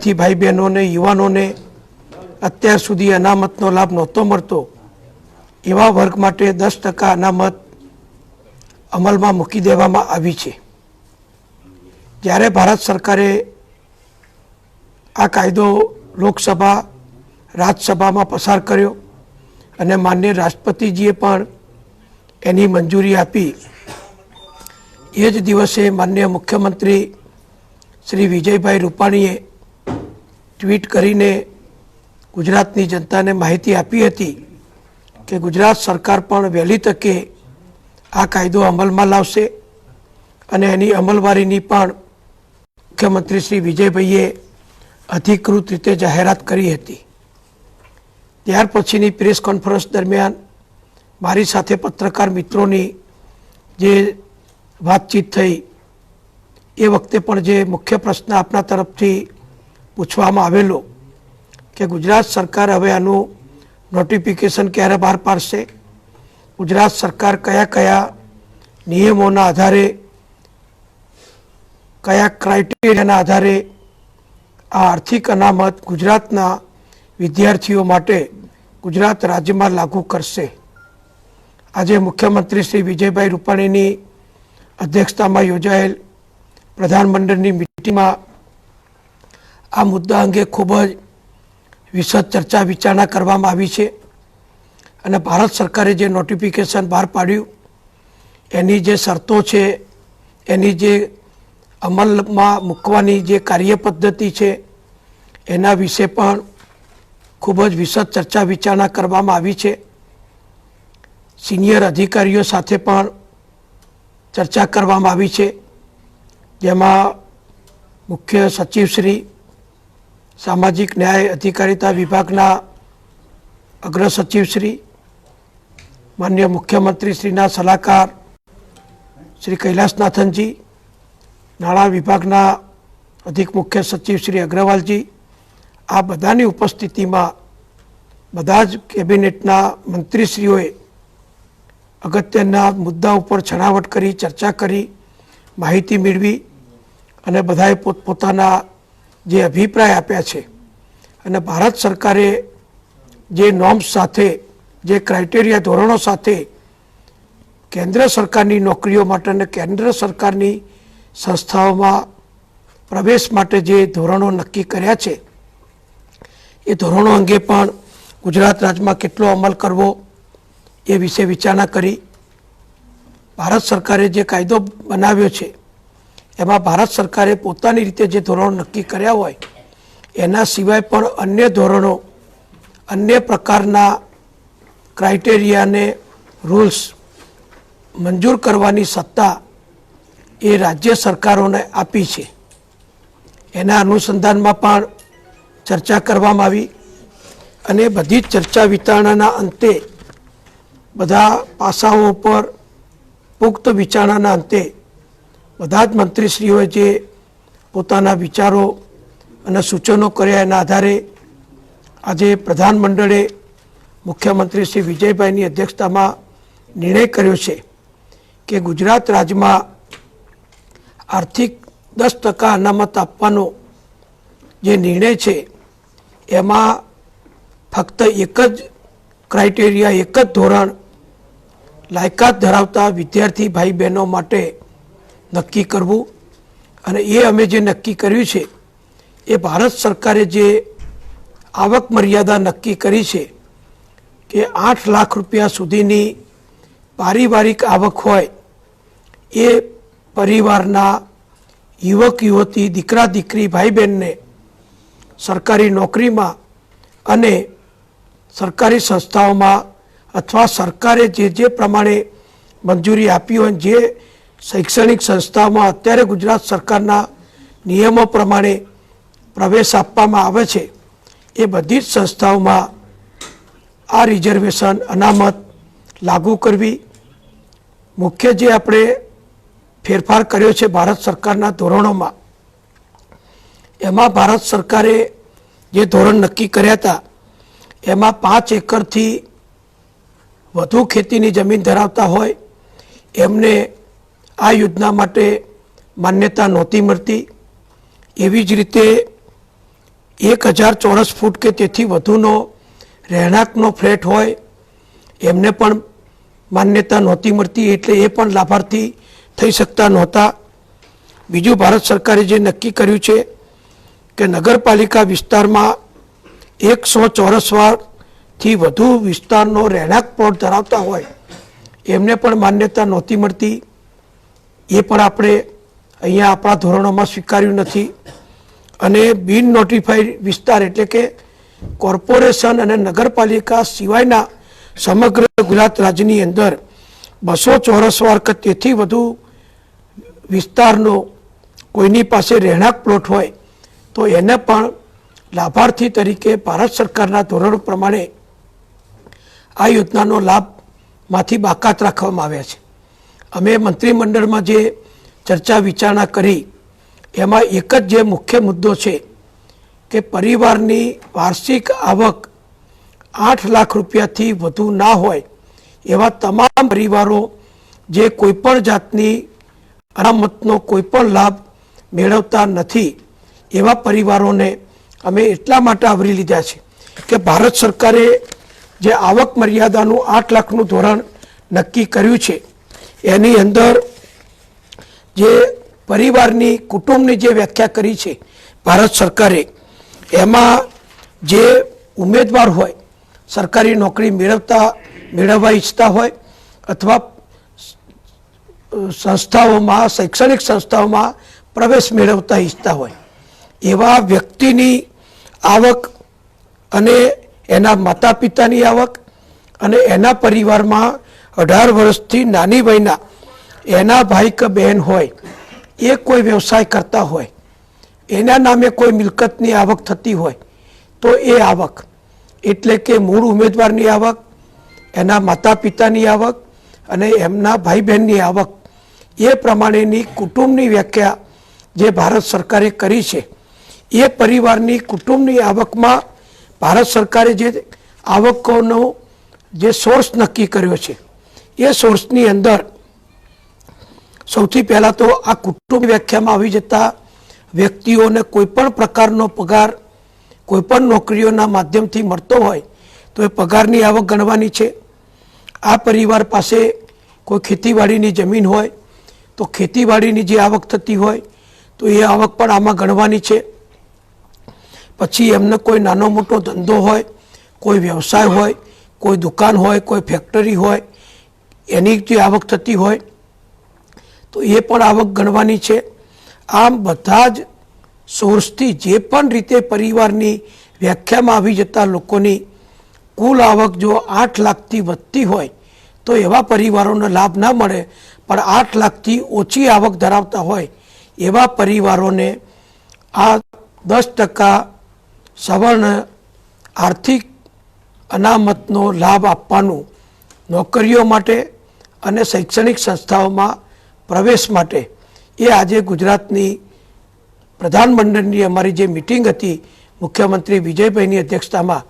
विद्यार्थी भाई बहनों ने युवाओं ने અત્યાર સુધી અનામતનો લાભ નહોતો મળતો એવા વર્ગ માટે 10% અનામત અમલમાં મૂકી દેવામાં આવી છે। જ્યારે ભારત સરકારે આ કાયદો લોકસભા રાજ્યસભામાં પસાર કર્યો અને માનનીય રાષ્ટ્રપતિજીએ પણ એની મંજૂરી આપી, એ જ દિવસે માનનીય મુખ્યમંત્રી શ્રી વિજયભાઈ રૂપાણીએ ટ્વીટ કરીને गुजरातनी जनता ने माहिती आपी हती कि गुजरात सरकार पण वहेली तके आ कायदो अमल में लावशे अने एनी अमलवारीनी पण मुख्यमंत्री श्री विजयभाईए अधिकृत रीते जाहेरात करी हती। त्यार पछीनी प्रेस कॉन्फरन्स दरमियान मारी साथे पत्रकार मित्रोनी जे वातचीत थई ए वखते पण जे मुख्य प्रश्न आपना तरफथी पूछवामां आवेलो कि गुजरात सरकार हवे आनु नोटिफिकेशन क्यारे बहार पाडशे, गुजरात सरकार कया कया नियमोना आधारे कया क्राइटेरियाना आधारे आ आर्थिक अनामत गुजरातना विद्यार्थीओ माटे गुजरात राज्य में लागू करशे। आज मुख्यमंत्री श्री विजयभाई रूपाणीनी अध्यक्षता में योजायेल प्रधानमंडळनी मीटिंग में आ मुद्दा अंगे खूब ज विशद चर्चा विचारणा करवामां आवी छे अने भारत सरकारे जे नोटिफिकेशन बहार पाड्युं एनी जे शर्तो छे, एनी जे अमलमां मूकवानी जे कार्यपद्धति छे एना विषे पण खूब ज विशद चर्चा विचारणा करवामां आवी छे। सीनियर अधिकारीओ साथे पण चर्चा करवामां आवी छे, जेमां मुख्य सचिव श्री सामाजिक न्याय अधिकारिता विभागना अग्र सचिव श्री, माननीय मुख्यमंत्री श्रीना सलाहकार श्री कैलासनाथन जी, नाणा विभागना अधिक मुख्य सचिव श्री अग्रवाल जी, आ बधानी उपस्थिति में बधा ज केबिनेटना मंत्रीश्रीओए अगत्यना मुद्दा पर छणावट करी, चर्चा करी, माहिती मेळवी अने बधाए पोतपोताना जे अभिप्राय आप्या छे अने भारत सरकारे जे नॉर्म्स साथे जे क्राइटेरिया धोरणों साथे केंद्र सरकारनी नौकरीओ माटे अने केंद्र सरकारनी संस्थाओमां प्रवेश माटे जे धोरणों नक्की कर्या छे ए धोरणों अंगे पण गुजरात राज्य में केटलो अमल करवो ए विषे विचारणा करी। भारत सरकारे जे कायदो बनाव्यो छे एमां भारत सरकारे पोतानी रीते जे धोरणों नक्की कर्या होय एना सिवाय पण अन्य धोरणों, अन्य प्रकारना क्राइटेरिया ने रूल्स मंजूर करवानी सत्ता ए राज्य सरकारोने आपी छे। एना अनुसंधानमां पण चर्चा करवामां आवी अने बधी चर्चा विचारणाना अंते बधा पासाओ पर पुख्त विचारणाना अंते बधा ज मंत्रीश्रीओए जे पोताना विचारों अने सूचनों कर्या एना आधारे आज प्रधानमंडळे मुख्यमंत्री श्री विजयभाईनी अध्यक्षता में निर्णय कर्यो छे कि गुजरात राज्य में आर्थिक 10% अनामत आपवानो जे निर्णय छे एमां फक्त एक ज क्राइटेरिया, एक ज धोरण लायकात धरावता विद्यार्थी भाई बहनों माटे नक्की करवू अने ए अमे जे नक्की कर्युं छे ए भारत सरकारे जे आवक मर्यादा नक्की करी छे कि 8 लाख रुपया सुधीनी पारिवारिक आवक होय ए परिवारना युवक युवती दीकरा दीकरी भाई बहन ने सरकारी नौकरी में अने सरकारी संस्थाओं में अथवा सरकारे जे प्रमाणे मंजूरी आपी होय जे शैक्षणिक संस्थाओं में अत्यारे गुजरात सरकारना नियमों प्रमाणे प्रवेश आपवामां आवे छे ए बधी संस्थाओं में आ रिजर्वेशन अनामत लागू करवी। मुख्य जे आपणे फेरफार कर्यो छे भारत सरकारना धोरणों में एमां भारत सरकारे जे धोरण नक्की कर्या हता एमां 5 एकरथी વધુ ખેતીની જમીન ધરાવતા હોય એમને આ યોજના માટે માન્યતા નહોતી મળતી। એવી જ રીતે 1000 ચોરસ ફૂટ કે તેથી વધુનો રહેણાંકનો ફ્લેટ હોય એમને પણ માન્યતા નહોતી મળતી, એટલે એ પણ લાભાર્થી થઈ શકતા નહોતા. બીજું, ભારત સરકારે જે નક્કી કર્યું છે કે નગરપાલિકા વિસ્તારમાં 100 ચોરસ વારથી વધુ વિસ્તારનો રહેણાંક પ્લોટ ધરાવતા હોય એમને પણ માન્યતા નહોતી મળતી. એ પણ આપણે અહીંયા આપણા ધોરણોમાં સ્વીકાર્યું નથી. અને બિન નોટિફાઈડ વિસ્તાર એટલે કે કોર્પોરેશન અને નગરપાલિકા સિવાયના સમગ્ર ગુજરાત રાજ્યની અંદર 200 ચોરસ વાર કે તેથી વધુ વિસ્તારનો કોઈની પાસે રહેણાંક પ્લોટ હોય તો એને પણ લાભાર્થી તરીકે ભારત સરકારના ધોરણો પ્રમાણે આ યોજનાનો લાભમાંથી બાકાત રાખવામાં આવ્યા છે. અમે મંત્રીમંડળમાં જે ચર્ચા વિચારણા કરી એમાં એક જ જે મુખ્ય મુદ્દો છે કે પરિવારની વાર્ષિક આવક 8 લાખ રૂપિયાથી વધુ ના હોય એવા તમામ પરિવારો જે કોઈપણ જાતની અનામતનો કોઈપણ લાભ મેળવતા નથી એવા પરિવારોને અમે એટલા માટે આવરી લીધા છે કે ભારત સરકારે જે આવક મર્યાદાનું 8 લાખનું ધોરણ નક્કી કર્યું છે એની અંદર જે પરિવારની કુટુંબની જે વ્યાખ્યા કરી છે ભારત સરકારે, એમાં જે ઉમેદવાર હોય, સરકારી નોકરી મેળવવા ઈચ્છતા હોય અથવા સંસ્થાઓમાં, શૈક્ષણિક સંસ્થાઓમાં પ્રવેશ મેળવતા ઈચ્છતા હોય એવા વ્યક્તિની આવક અને એના માતા પિતાની આવક અને એના પરિવારમાં 18 વર્ષથી નાની વયના એના ભાઈ કે બહેન હોય, એ કોઈ વ્યવસાય કરતા હોય, એના નામે કોઈ મિલકતની આવક થતી હોય તો એ આવક એટલે કે મૂળ ઉમેદવારની આવક, એના માતા પિતાની આવક અને એમના ભાઈ બહેનની આવક, એ પ્રમાણેની કુટુંબની વ્યાખ્યા જે ભારત સરકારે કરી છે એ પરિવારની કુટુંબની આવકમાં ભારત સરકારે જે આવકોનો જે સોર્સ નક્કી કર્યો છે એ સોર્સની અંદર સૌથી પહેલાં તો આ કુટુંબ વ્યાખ્યામાં આવી જતા વ્યક્તિઓને કોઈપણ પ્રકારનો પગાર કોઈપણ નોકરીઓના માધ્યમથી મળતો હોય તો એ પગારની આવક ગણવાની છે. આ પરિવાર પાસે કોઈ ખેતીવાડીની જમીન હોય તો ખેતીવાડીની જે આવક થતી હોય તો એ આવક પણ આમાં ગણવાની છે. પછી એમને કોઈ નાનો મોટો ધંધો હોય, કોઈ વ્યવસાય હોય, કોઈ દુકાન હોય, કોઈ ફેક્ટરી હોય, એની જે આવક થતી હોય તો એ પણ આવક ગણવાની છે. આમ બધા જ સોર્સથી જે પણ રીતે પરિવારની વ્યાખ્યામાં આવી જતા લોકોની કુલ આવક જો 8 લાખથી વધતી હોય તો એવા પરિવારોને લાભ ના મળે, પણ 8 લાખથી ઓછી આવક ધરાવતા હોય એવા પરિવારોને આ 10% સવર્ણ આર્થિક અનામતનો લાભ આપવાનું નોકરીઓ માટે અને શૈક્ષણિક સંસ્થાઓમાં પ્રવેશ માટે એ આજે ગુજરાતની પ્રધાનમંડળની અમારી જે મિટિંગ હતી મુખ્યમંત્રી વિજયભાઈની અધ્યક્ષતામાં,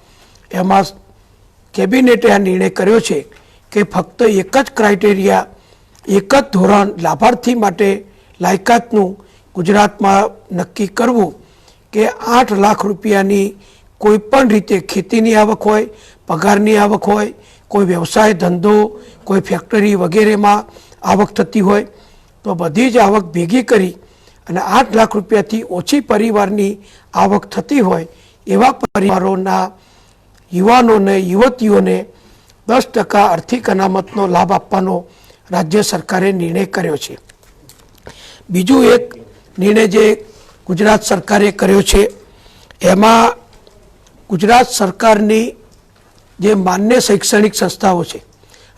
એમાં કેબિનેટે આ નિર્ણય કર્યો છે કે ફક્ત એક જ ક્રાઇટેરિયા, એક જ ધોરણ લાભાર્થી માટે લાયકાતનું ગુજરાતમાં નક્કી કરવું કે 8 લાખ રૂપિયાની કોઈ પણ રીતે ખેતીની આવક હોય, પગારની આવક હોય, કોઈ વ્યવસાય ધંધો, કોઈ ફેક્ટરી વગેરેમાં આવક થતી હોય તો બધી જ આવક ભેગી કરી અને 8 લાખ રૂપિયાથી ઓછી પરિવારની આવક થતી હોય એવા પરિવારોના યુવાનોને, યુવતીઓને 10% આર્થિક અનામતનો લાભ આપવાનો રાજ્ય સરકારે નિર્ણય કર્યો છે. બીજું એક નિર્ણય જે ગુજરાત સરકારે કર્યો છે એમાં ગુજરાત સરકારની જે માન્ય શૈક્ષણિક સંસ્થાઓ છે,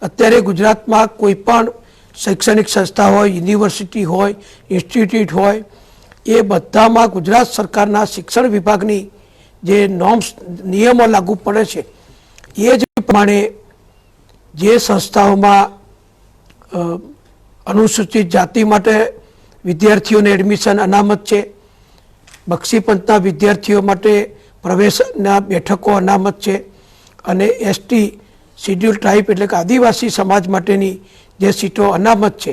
અત્યારે ગુજરાતમાં કોઈ પણ શૈક્ષણિક સંસ્થા હોય, યુનિવર્સિટી હોય, ઇન્સ્ટિટ્યૂટ હોય, એ બધામાં ગુજરાત સરકારના શિક્ષણ વિભાગની જે નોર્મ્સ, નિયમો લાગુ પડે છે એ જ પ્રમાણે જે સંસ્થાઓમાં અનુસૂચિત જાતિ માટે વિદ્યાર્થીઓને એડમિશન અનામત છે, બક્ષીપંથના વિદ્યાર્થીઓ માટે પ્રવેશના બેઠકો અનામત છે અને એસટી શિડ્યુલ ટ્રાઇબ એટલે કે આદિવાસી સમાજ માટેની જે સીટો અનામત છે,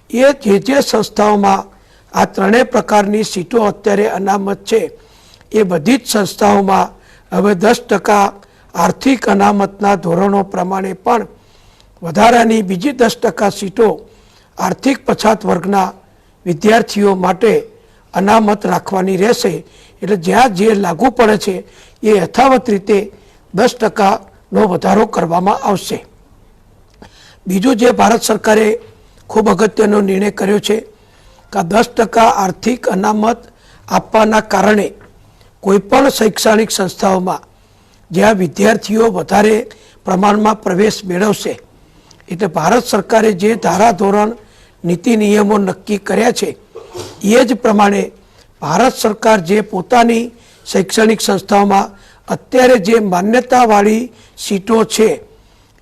એ જે સંસ્થાઓમાં આ ત્રણેય પ્રકારની સીટો અત્યારે અનામત છે એ બધી જ સંસ્થાઓમાં હવે 10% આર્થિક અનામતના ધોરણો પ્રમાણે પણ વધારાની બીજી 10% સીટો આર્થિક પછાત વર્ગના વિદ્યાર્થીઓ માટે અનામત રાખવાની રહેશે. એટલે જ્યાં જે લાગુ પડે છે એ યથાવત રીતે 10%નો વધારો કરવામાં આવશે. બીજું જે ભારત સરકારે ખૂબ અગત્યનો નિર્ણય કર્યો છે કે 10% આર્થિક અનામત આપવાના કારણે કોઈપણ શૈક્ષણિક સંસ્થાઓમાં જ્યાં વિદ્યાર્થીઓ વધારે પ્રમાણમાં પ્રવેશ મેળવશે, એટલે ભારત સરકારે જે ધારાધોરણ નીતિ નિયમો નક્કી કર્યા છે એ જ પ્રમાણે ભારત સરકાર જે પોતાની શૈક્ષણિક સંસ્થાઓમાં અત્યારે જે માન્યતાવાળી સીટો છે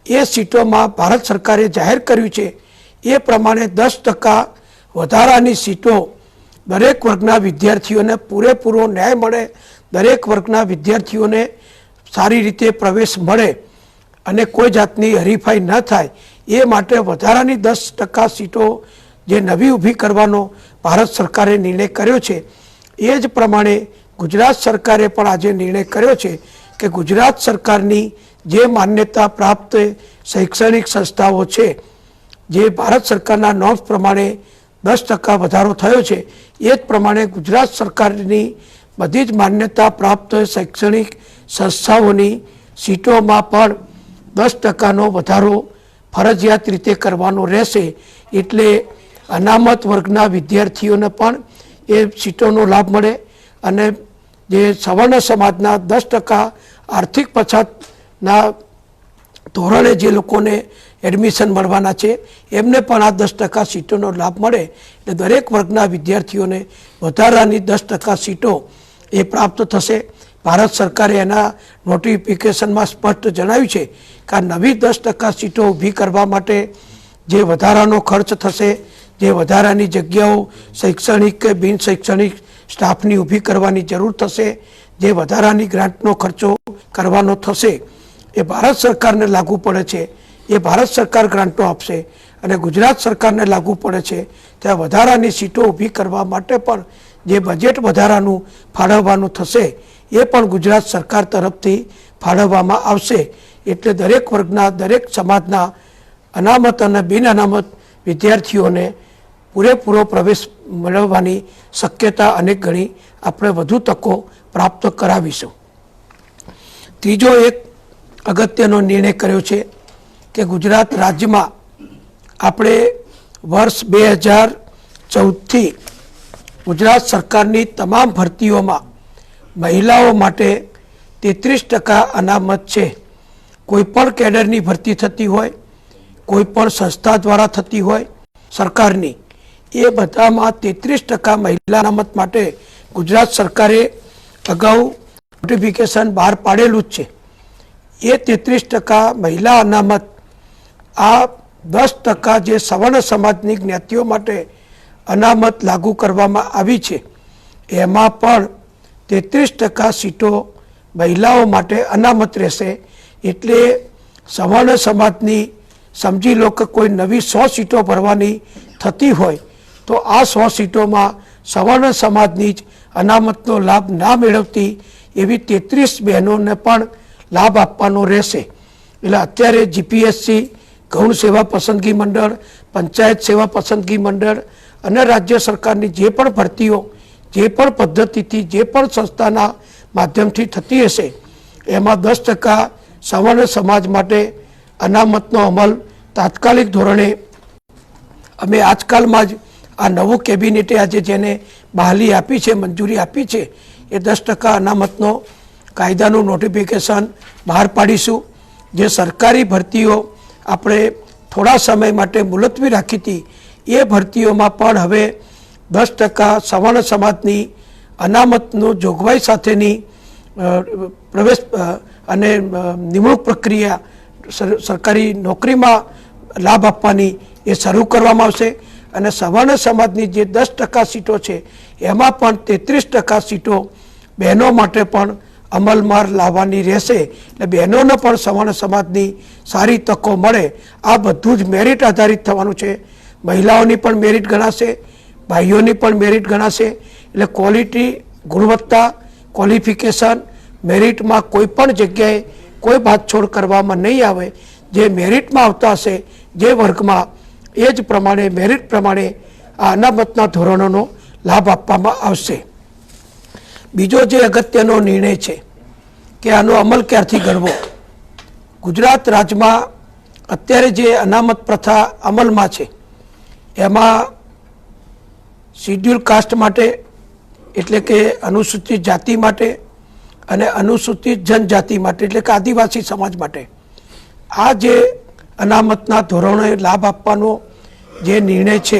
એ સીટોમાં ભારત સરકારે જાહેર કર્યું છે એ પ્રમાણે 10% વધારાની સીટો દરેક વર્ગના વિદ્યાર્થીઓને પૂરેપૂરો ન્યાય મળે, દરેક વર્ગના વિદ્યાર્થીઓને સારી રીતે પ્રવેશ મળે અને કોઈ જાતની હરીફાઈ ન થાય એ માટે વધારાની 10% સીટો જે નવી ઊભી કરવાનો ભારત સરકારે નિર્ણય કર્યો છે એ જ પ્રમાણે ગુજરાત સરકારે પણ આજે નિર્ણય કર્યો છે કે ગુજરાત સરકારની જે માન્યતા પ્રાપ્ત શૈક્ષણિક સંસ્થાઓ છે જે ભારત સરકારના નોર્મ્સ પ્રમાણે 10% વધારો થયો છે એ જ પ્રમાણે ગુજરાત સરકારની બધી જ માન્યતા પ્રાપ્ત શૈક્ષણિક સંસ્થાઓની સીટોમાં પણ 10%નો વધારો ફરજિયાત રીતે કરવાનો રહેશે. એટલે અનામત વર્ગના વિદ્યાર્થીઓને પણ એ સીટોનો લાભ મળે અને જે સવર્ણ સમાજના 10% આર્થિક પછાતના ધોરણે જે લોકોને એડમિશન મળવાના છે એમને પણ આ 10% સીટોનો લાભ મળે. એટલે દરેક વર્ગના વિદ્યાર્થીઓને વધારાની 10% સીટો એ પ્રાપ્ત થશે. ભારત સરકારે એના નોટિફિકેશનમાં સ્પષ્ટ જણાવ્યું છે કે આ નવી 10% સીટો ઊભી કરવા માટે જે વધારાનો ખર્ચ થશે, જે વધારાની જગ્યાઓ શૈક્ષણિક કે બિન શૈક્ષણિક સ્ટાફની ઊભી કરવાની જરૂર થશે, જે વધારાની ગ્રાન્ટનો ખર્ચો કરવાનો થશે એ ભારત સરકારને લાગુ પડે છે. એ ભારત સરકાર ગ્રાન્ટો આપશે અને ગુજરાત સરકારને લાગુ પડે છે ત્યાં વધારાની સીટો ઊભી કરવા માટે પણ જે બજેટ વધારાનું ફાળવવાનું થશે એ પણ ગુજરાત સરકાર તરફથી ફાળવવામાં આવશે. એટલે દરેક વર્ગના, દરેક સમાજના અનામત અને બિન અનામત વિદ્યાર્થીઓને પૂરેપૂરો પ્રવેશ મેળવવાની શક્યતા અનેક ગણી આપણે વધુ તકો પ્રાપ્ત કરાવીશું. ત્રીજો એક અગત્યનો નિર્ણય કર્યો છે કે ગુજરાત રાજ્યમાં આપણે વર્ષ 2014થી ગુજરાત સરકારની તમામ ભરતીઓમાં મહિલાઓ માટે 33% અનામત છે. કોઈપણ કેડરની ભરતી થતી હોય, કોઈપણ સંસ્થા દ્વારા થતી હોય સરકારની, એ બધામાં 33% મહિલા અનામત માટે ગુજરાત સરકારે અગાઉ નોટિફિકેશન બહાર પાડેલું જ છે. એ 33% મહિલા અનામત આ 10% જે સવર્ણ સમાજની જ્ઞાતિઓ માટે અનામત લાગુ કરવામાં આવી છે એમાં પણ 33% સીટો મહિલાઓ માટે અનામત રહેશે. એટલે સવર્ણ સમાજની સમજી લો કે કોઈ નવી 100 સીટો ભરવાની થતી હોય તો આ 100 સીટોમાં સવર્ણ સમાજની જ અનામતનો લાભ ના મેળવતી એવી 33 બહેનોને પણ લાભ આપવાનો રહેશે. એટલે અત્યારે જીપીએસસી, ગૌણ સેવા પસંદગી મંડળ, પંચાયત સેવા પસંદગી મંડળ અને રાજ્ય સરકારની જે પણ ભરતીઓ જે પણ પદ્ધતિથી જે પણ સંસ્થાના માધ્યમથી થતી હશે એમાં 10% સવર્ણ સમાજ માટે અનામતનો અમલ તાત્કાલિક ધોરણે અમે આજકાલમાં જ આ નવું કેબિનેટે આજે જેને બહાલી આપી છે, મંજૂરી આપી છે, એ 10% અનામતનો કાયદાનું નોટિફિકેશન બહાર પાડીશું. જે સરકારી ભરતીઓ આપણે થોડા સમય માટે મુલતવી રાખી હતી એ ભરતીઓમાં પણ હવે 10% સવર્ણ સમાજની અનામતનું જોગવાઈ સાથેની પ્રવેશ અને નિમણૂક પ્રક્રિયા સરકારી નોકરીમાં લાભ આપવાની એ શરૂ કરવામાં આવશે. અને સવર્ણ સમાજની જે 10% સીટો છે એમાં પણ 33% સીટો બહેનો માટે પણ અમલમાં લાવવાની રહેશે. એટલે બહેનોને પણ સવર્ણ સમાજની સારી તકો મળે. આ બધું જ મેરિટ આધારિત થવાનું છે. મહિલાઓની પણ મેરિટ ગણાશે, ભાઈઓની પણ મેરિટ ગણાશે. એટલે ક્વોલિટી, ગુણવત્તા, ક્વોલિફિકેશન મેરિટમાં કોઈ પણ જગ્યાએ કોઈ બાદછોડ કરવામાં નહીં આવે. જે મેરિટમાં આવતા હશે જે વર્ગમાં એ જ પ્રમાણે મેરિટ પ્રમાણે આ અનામતના ધોરણોનો લાભ આપવામાં આવશે. બીજો જે અગત્યનો નિર્ણય છે કે આનો અમલ ક્યારથી કરવો. ગુજરાત રાજ્યમાં અત્યારે જે અનામત પ્રથા અમલમાં છે એમાં શિડ્યુલ કાસ્ટ માટે એટલે કે અનુસૂચિત જાતિ માટે અને અનુસૂચિત જનજાતિ માટે એટલે કે આદિવાસી સમાજ માટે આ જે અનામતના ધોરણોએ લાભ આપવાનો જે નિર્ણય છે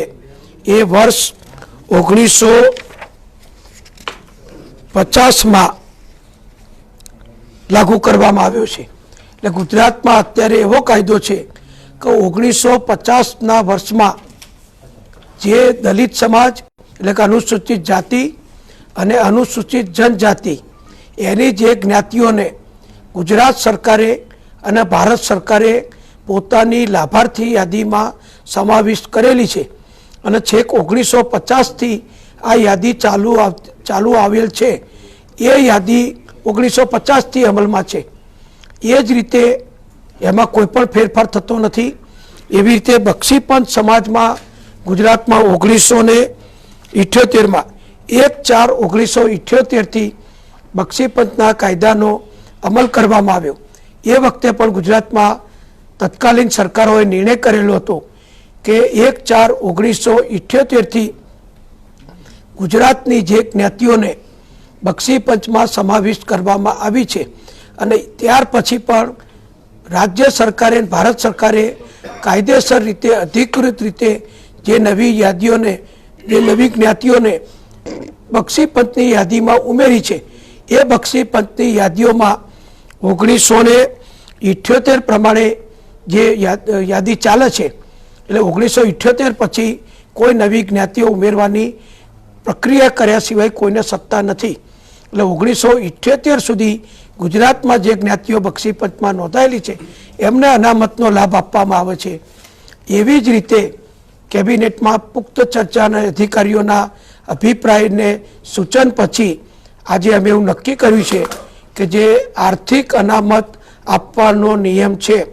એ વર્ષ 1950માં લાગુ કરવામાં આવ્યો છે. એટલે ગુજરાતમાં અત્યારે એવો કાયદો છે કે 1950ના વર્ષમાં જે દલિત સમાજ એટલે કે અનુસૂચિત જાતિ અને અનુસૂચિત જનજાતિ એની જે જ્ઞાતિઓને ગુજરાત સરકારે અને ભારત સરકારે પોતાની લાભાર્થી યાદીમાં સમાવિષ્ટ કરેલી છે અને છેક 1950થી આ યાદી ચાલુ આવેલ છે. એ યાદી 1950થી અમલમાં છે. એ જ રીતે એમાં કોઈ પણ ફેરફાર થતો નથી. એવી રીતે બક્ષીપંચ સમાજમાં ગુજરાતમાં 1978માં 1/4/1978થી બક્ષીપંચના કાયદાનો અમલ કરવામાં આવ્યો. એ વખતે પણ ગુજરાતમાં તત્કાલીન સરકારોએ નિર્ણય કરેલો હતો કે 1/4/1978થી ગુજરાતની જે જ્ઞાતિઓને બક્ષીપંચમાં સમાવિષ્ટ કરવામાં આવી છે અને ત્યાર પછી પણ રાજ્ય સરકારે ભારત સરકારે કાયદેસર રીતે અધિકૃત રીતે જે નવી યાદીઓને જે નવી જ્ઞાતિઓને બક્ષીપંચની યાદીમાં ઉમેરી છે એ બક્ષીપંચની યાદીઓમાં 1978 પ્રમાણે જે યાદી ચાલે છે એટલે 1978 પછી કોઈ નવી જ્ઞાતિઓ ઉમેરવાની પ્રક્રિયા કર્યા સિવાય કોઈને સત્તા નથી. એટલે 1978 સુધી ગુજરાતમાં જે જ્ઞાતિઓ બક્ષીપંચમાં નોંધાયેલી છે એમને અનામતનો લાભ આપવામાં આવે છે. એવી જ રીતે કેબિનેટમાં પુખ્ત ચર્ચા અને અધિકારીઓના અભિપ્રાયને સૂચન પછી આજે અમે એવું નક્કી કર્યું છે કે જે આર્થિક અનામત આપવાનો નિયમ છે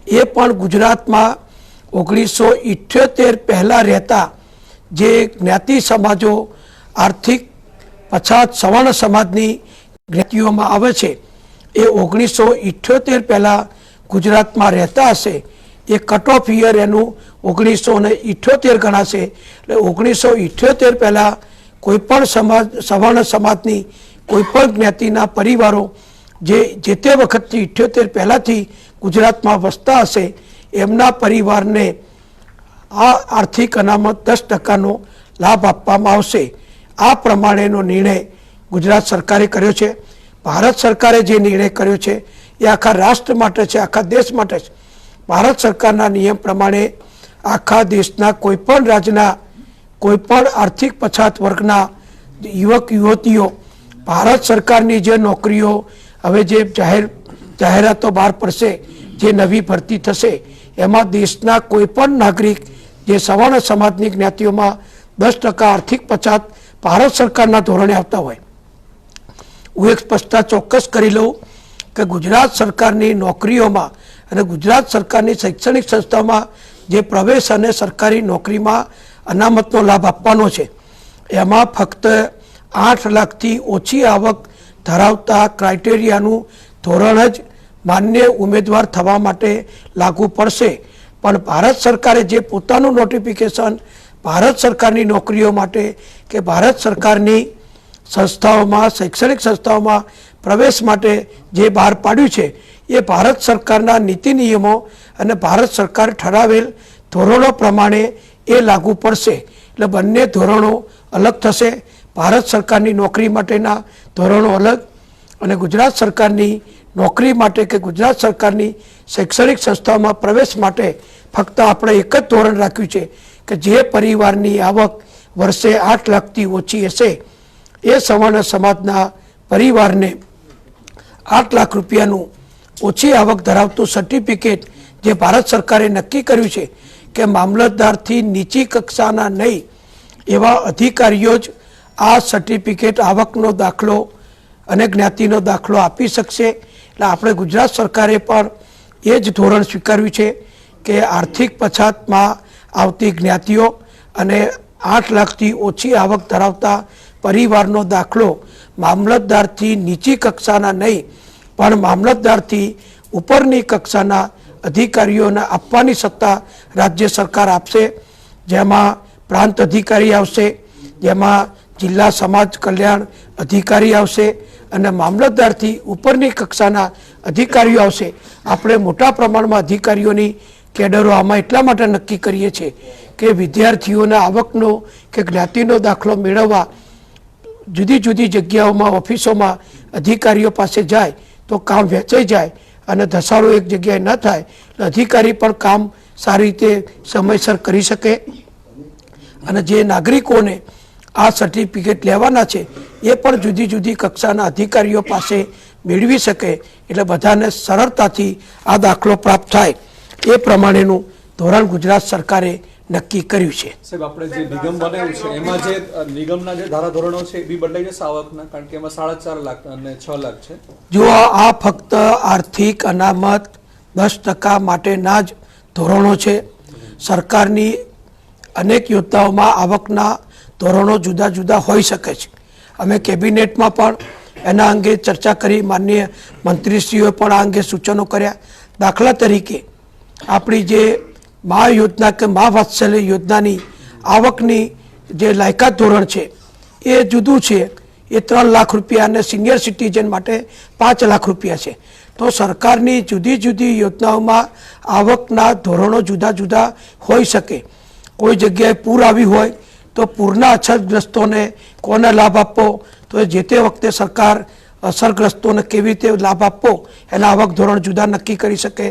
એ પણ ગુજરાતમાં 1978 પહેલાં રહેતા જે જ્ઞાતિ સમાજો આર્થિક પછાત સવર્ણ સમાજની જ્ઞાતિઓમાં આવે છે એ 1978 પહેલાં ગુજરાતમાં રહેતા હશે એ કટ ઓફ યર એનું 1978 ગણાશે. એટલે 1978 પહેલાં કોઈપણ સવર્ણ સમાજની કોઈપણ જ્ઞાતિના પરિવારો જે તે વખતથી 78 પહેલાંથી ગુજરાતમાં વસતા હશે એમના પરિવારને આ આર્થિક અનામત 10%નો લાભ આપવામાં આવશે. આ પ્રમાણેનો નિર્ણય ગુજરાત સરકારે કર્યો છે. ભારત સરકારે જે નિર્ણય કર્યો છે એ આખા રાષ્ટ્ર માટે છે, આખા દેશ માટે છે. ભારત સરકારના નિયમ પ્રમાણે આખા દેશના કોઈપણ રાજ્યના કોઈપણ આર્થિક પછાત વર્ગના યુવક યુવતીઓ ભારત સરકારની જે નોકરીઓ હવે જે જાહેરાતો બહાર પડશે જે નવી ભરતી થશે એમાં દેશના કોઈપણ નાગરિક જે સવર્ણ સમાજની જ્ઞાતિઓમાં 10% આર્થિક પછાત ભારત સરકારના ધોરણે આવતા હોય. હું એક સ્પષ્ટતા ચોક્કસ કરી લઉં કે ગુજરાત સરકારની નોકરીઓમાં અને ગુજરાત સરકારની શૈક્ષણિક સંસ્થાઓમાં જે પ્રવેશ અને સરકારી નોકરીમાં અનામતનો લાભ આપવાનો છે એમાં ફક્ત 8 લાખથી ઓછી આવક ધરાવતા ક્રાઇટેરિયાનું ધોરણ જ માન્ય ઉમેદવાર થવા માટે લાગુ પડશે. પણ ભારત સરકારે જે પોતાનું નોટિફિકેશન ભારત સરકારની નોકરીઓ માટે કે ભારત સરકારની સંસ્થાઓમાં શૈક્ષણિક સંસ્થાઓમાં પ્રવેશ માટે જે બહાર પાડ્યું છે એ ભારત સરકારના નીતિ નિયમો અને ભારત સરકાર ઠરાવેલ ધોરણો પ્રમાણે એ લાગુ પડશે. એટલે બંને ધોરણો અલગ થશે. ભારત સરકારની નોકરી માટેના ધોરણો અલગ અને ગુજરાત સરકારની નોકરી માટે કે ગુજરાત સરકારની શૈક્ષણિક સંસ્થાઓમાં પ્રવેશ માટે ફક્ત આપણે એક જ ધોરણ રાખ્યું છે કે જે પરિવારની આવક વર્ષે 8 લાખથી ઓછી હશે એ સવર્ણ સમાજના પરિવારને 8 લાખ રૂપિયાનું ઓછી આવક ધરાવતું સર્ટિફિકેટ જે ભારત સરકારે નક્કી કર્યું છે કે મામલતદારથી નીચી કક્ષાના નહીં એવા અધિકારીઓ જ આ સર્ટિફિકેટ આવકનો દાખલો અને જ્ઞાતિનો દાખલો આપી શકશે. એટલે આપણે ગુજરાત સરકારે પણ એ જ ધોરણ સ્વીકાર્યું છે કે આર્થિક પછાતમાં આવતી જ્ઞાતિઓ અને 8 લાખથી ઓછી આવક ધરાવતા પરિવારનો દાખલો મામલતદારથી નીચી કક્ષાના નહીં પણ મામલતદારથી ઉપરની કક્ષાના અધિકારીઓને આપવાની સત્તા રાજ્ય સરકાર આપશે. જેમાં પ્રાંત અધિકારી આવશે, જેમાં જિલ્લા સમાજ કલ્યાણ અધિકારી આવશે અને મામલતદારથી ઉપરની કક્ષાના અધિકારીઓ આવશે. આપણે મોટા પ્રમાણમાં અધિકારીઓની કેડરો આમાં એટલા માટે નક્કી કરીએ છીએ કે વિદ્યાર્થીઓના આવકનો કે જ્ઞાતિનો દાખલો મેળવવા જુદી જુદી જગ્યાઓમાં ઓફિસોમાં અધિકારીઓ પાસે જાય તો કામ વહેંચાઈ જાય અને ધસારો એક જગ્યાએ ન થાય. અધિકારી પણ કામ સારી રીતે સમયસર કરી શકે અને જે નાગરિકોને આ સર્ટિફિકેટ લેવાના છે એ પણ જુદી જુદી કક્ષાના અધિકારીઓ પાસે મેળવી શકે. એટલે બધાને સરળતાથી આ દાખલો પ્રાપ્ત થાય એ પ્રમાણેનું ધોરણ ગુજરાત સરકારે નક્કી કર્યું છે. સાહેબ, આપણે જે નિગમ બનાવ્યું છે એમાં જે નિગમના જે ધારાધોરણો છે એ બી બદલાઈ જશે આવકના, કારણ કે એમાં 4.5 લાખ અને 6 લાખ છે. જો આ ફક્ત આર્થિક અનામત 10% માટેના જ ધોરણો છે. સરકારની અનેક યોજનાઓમાં આવકના ધોરણો જુદા જુદા હોઈ શકે છે. અમે કેબિનેટમાં પણ એના અંગે ચર્ચા કરી, માનનીય મંત્રીશ્રીઓએ પણ આ અંગે સૂચનો કર્યા. દાખલા તરીકે આપણી જે મા યોજના કે મા વાત્સલ્ય યોજનાની આવકની જે લાયકાત ધોરણ છે એ જુદું છે. એ 3 લાખ રૂપિયા અને સિનિયર સિટીઝન માટે 5 લાખ રૂપિયા છે. તો સરકારની જુદી જુદી યોજનાઓમાં આવકના ધોરણો જુદા જુદા હોઈ શકે. કોઈ જગ્યાએ પૂર આવી હોય તો પૂરના અછતગ્રસ્તોને કોને લાભ આપવો, તો જે તે વખતે સરકાર અસરગ્રસ્તોને કેવી રીતે લાભ આપવો એના આવક ધોરણ જુદા નક્કી કરી શકે.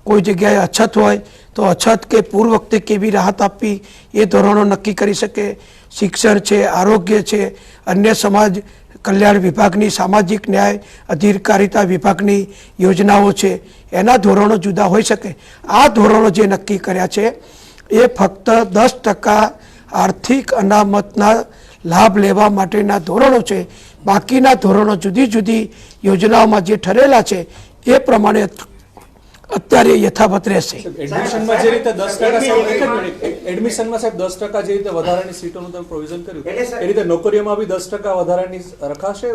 કોઈ જગ્યાએ અછત હોય તો અછત કે પૂર વખતે કેવી રાહત આપવી એ ધોરણો નક્કી કરી શકે. શિક્ષણ છે, આરોગ્ય છે, અન્ય સમાજ કલ્યાણ વિભાગની સામાજિક ન્યાય અધિકારીતા વિભાગની યોજનાઓ છે એના ધોરણો જુદા હોઈ શકે. આ ધોરણો જે નક્કી કર્યા છે એ ફક્ત 10% આર્થિક અનામતના લાભ લેવા માટેના ધોરણો છે. બાકીના ધોરણો જુદી જુદી યોજનાઓમાં જે ઠરેલા છે એ પ્રમાણે અત્યારે યથાવત રહેશે. એડમિશનમાં જે રીતે 10% એડમિશનમાં સાહેબ 10% જે રીતે વધારાની સીટોનું તમે પ્રોવિઝન કર્યું એ રીતે નોકરીઓમાં બી 10% વધારાની રખાશે.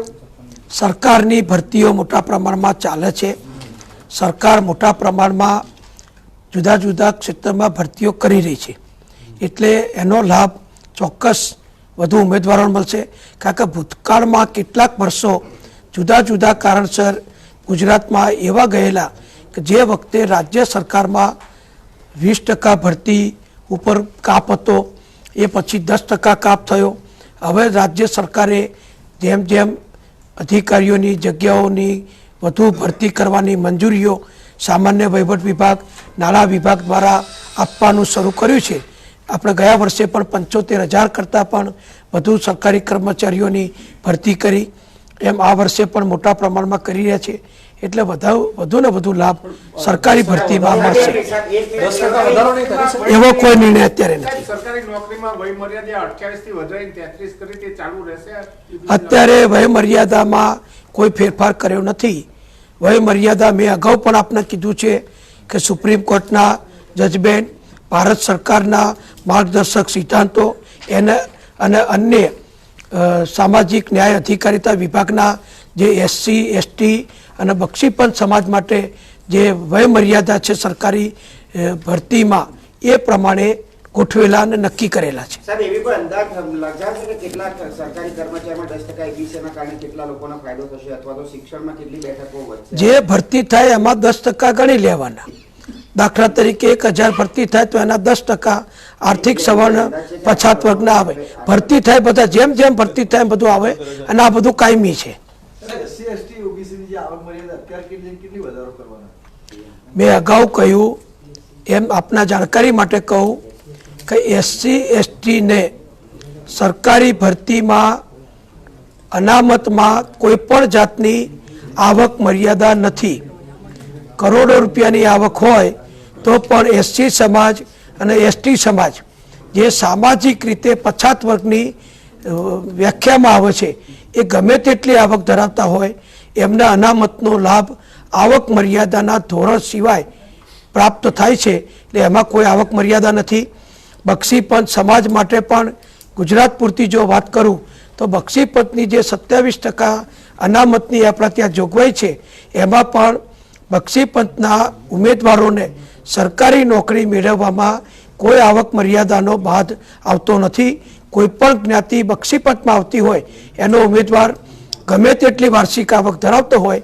સરકારની ભરતીઓ મોટા પ્રમાણમાં ચાલે છે. સરકાર મોટા પ્રમાણમાં જુદા જુદા ક્ષેત્રમાં ભરતીઓ કરી રહી છે. એટલે એનો લાભ ચોક્કસ વધુ ઉમેદવારોને મળશે. કારણ કે ભૂતકાળમાં કેટલાક વર્ષો જુદા જુદા કારણસર ગુજરાતમાં એવા ગયેલા કે જે વખતે રાજ્ય સરકારમાં 20% ભરતી ઉપર કાપ હતો, એ પછી 10% કાપ થયો. હવે રાજ્ય સરકારે જેમ જેમ અધિકારીઓની જગ્યાઓની વધુ ભરતી કરવાની મંજૂરીઓ સામાન્ય વહીવટ વિભાગ, નાણાં વિભાગ દ્વારા આપવાનું શરૂ કર્યું છે. આપણે ગયા વર્ષે પણ 75,000 કરતાં પણ વધુ સરકારી કર્મચારીઓની ભરતી કરી. એમ આ વર્ષે પણ મોટા પ્રમાણમાં કરી રહ્યા છે. એટલે વધુ ને વધુ લાભ સરકારી ભરતીમાં મળશે. એવો કોઈ નિર્ણય અત્યારે નથી. અત્યારે વયમર્યાદામાં કોઈ ફેરફાર કર્યો નથી. વયમર્યાદા મેં અગાઉ પણ આપને કીધું છે કે સુપ્રીમ કોર્ટના જજમેન્ટ, ભારત સરકારના માર્ગદર્શક સિદ્ધાંતો અને અન્ય સામાજિક ન્યાય અધિકારીતા વિભાગના જે SC, ST અને બક્ષીપંચ સમાજ માટે જે વયમર્યાદા છે સરકારી ભરતીમાં એ પ્રમાણે ગોઠવેલા અને નક્કી કરેલા છે. સાહેબ, એવી કોઈ અંદાજ લાગ્યા છે કે કેટલા સરકારી કર્મચારીમાં 10% એબીસીના કારણે કેટલા લોકોનો ફાયદો થશે અથવા તો શિક્ષણમાં કેટલી બેઠકો વધશે? જે ભરતી થાય એમાં 10% ગણી લેવાના. દાખલા તરીકે 1000 ભરતી થાય તો એના 10% આર્થિક સવર્ણ પછાત વર્ગના આવે. ભરતી થાય બધા જેમ જેમ ભરતી થાય એમ બધું આવે અને આ બધું કાયમી છે. મેં અગાઉ કહ્યું એમ આપના જાણકારી માટે કહું કે SC, ST ને સરકારી ભરતીમાં અનામતમાં કોઈ પણ જાતની આવક મર્યાદા નથી. કરોડો રૂપિયાની આવક હોય તો પણ SC સમાજ અને ST સમાજ જે સામાજિક રીતે પછાત વર્ગની વ્યાખ્યામાં આવે છે એ ગમે તેટલી આવક ધરાવતા હોય એમના અનામતનો લાભ આવક મર્યાદાના ધોરણ સિવાય પ્રાપ્ત થાય છે. એટલે એમાં કોઈ આવક મર્યાદા નથી. બક્ષીપંચ સમાજ માટે પણ ગુજરાત પૂરતી જો વાત કરું તો બક્ષીપંચની જે 27% અનામતની આપણા ત્યાં જોગવાઈ છે એમાં પણ બક્ષીપંચના ઉમેદવારોને સરકારી નોકરી મેળવવામાં કોઈ આવક મર્યાદાનો બાદ આવતો નથી. કોઈ પણ જ્ઞાતિ બક્ષીપંચમાં આવતી હોય એનો ઉમેદવાર ગમે તેટલી વાર્ષિક આવક ધરાવતો હોય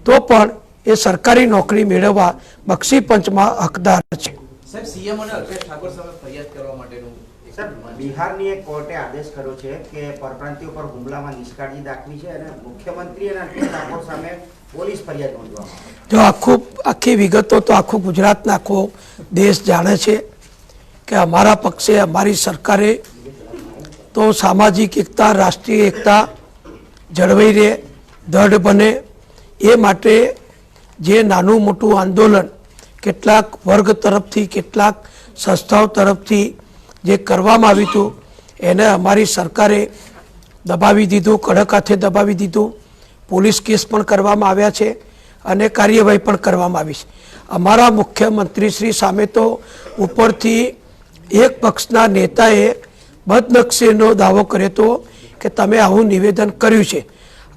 તો પણ એ સરકારી નોકરી મેળવવા બક્ષીપંચમાં હકદાર છે. સાહેબ, સીએમ અને અલ્પેશ ઠાકોર સામે ફરિયાદ કરવા માટેનું સર, બિહારની એક કોર્ટે આદેશ કર્યો છે કે પરપ્રાંતિયો પર હુમલામાં નિષ્કાળજી દાખવી છે અને મુખ્યમંત્રી અને અલ્પેશ ઠાકોર સામે પોલીસ ફરિયાદ નોંધવામાં આવી. જો આખી વિગતો તો આખું ગુજરાતના આખો દેશ જાણે છે કે અમારા પક્ષે અમારી સરકારે તો સામાજિક એકતા, રાષ્ટ્રીય એકતા જળવાઈ રહે, દૃઢ બને એ માટે જે નાનું મોટું આંદોલન કેટલાક વર્ગ તરફથી, કેટલાક સંસ્થાઓ તરફથી જે કરવામાં આવ્યું હતું એને અમારી સરકારે દબાવી દીધું, કડક હાથે દબાવી દીધું. પોલીસ કેસ પણ કરવામાં આવ્યા છે અને કાર્યવાહી પણ કરવામાં આવી છે. અમારા મુખ્યમંત્રી શ્રી સામે તો ઉપરથી એક પક્ષના નેતાએ બદનક્ષીનો દાવો કર્યો હતો કે તમે આવું નિવેદન કર્યું છે.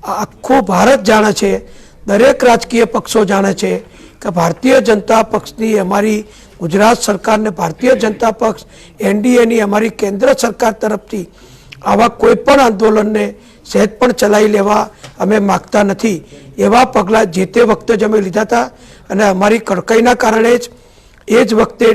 આખું ભારત જાણે છે, દરેક રાજકીય પક્ષો જાણે છે કે ભારતીય જનતા પક્ષની અમારી ગુજરાત સરકારને ભારતીય જનતા પક્ષ એનડીએની અમારી કેન્દ્ર સરકાર તરફથી આવા કોઈ પણ આંદોલનને સહેજ પણ ચલાવી લેવા અમે માગતા નથી. એવા પગલાં જે તે વખતે જ અમે લીધા હતા અને અમારી કડકાઈના કારણે જ એ જ વખતે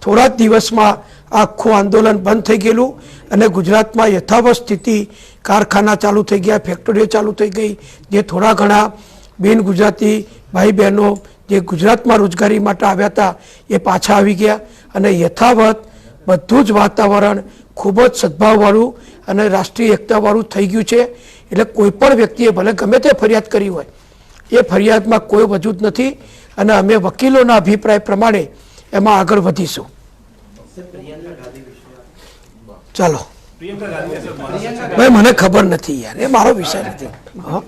થોડા જ દિવસમાં આખું આંદોલન બંધ થઈ ગયેલું અને ગુજરાતમાં યથાવત સ્થિતિ, કારખાના ચાલુ થઈ ગયા, ફેક્ટરીઓ ચાલુ થઈ ગઈ. જે થોડા ઘણા બિન ગુજરાતી ભાઈ બહેનો જે ગુજરાતમાં રોજગારી માટે આવ્યા હતા એ પાછા આવી ગયા અને યથાવત બધું જ વાતાવરણ ખૂબ જ સદભાવવાળું અને રાષ્ટ્રીય એકતાવાળું થઈ ગયું છે. એટલે કોઈ પણ વ્યક્તિએ ભલે ગમે તે ફરિયાદ કરી હોય એ ફરિયાદમાં કોઈ વજૂદ નથી અને અમે વકીલોના અભિપ્રાય પ્રમાણે એમાં આગળ વધીશું. ચાલો ભાઈ, મને ખબર નથી યાર, એ મારો વિષય નથી. હા.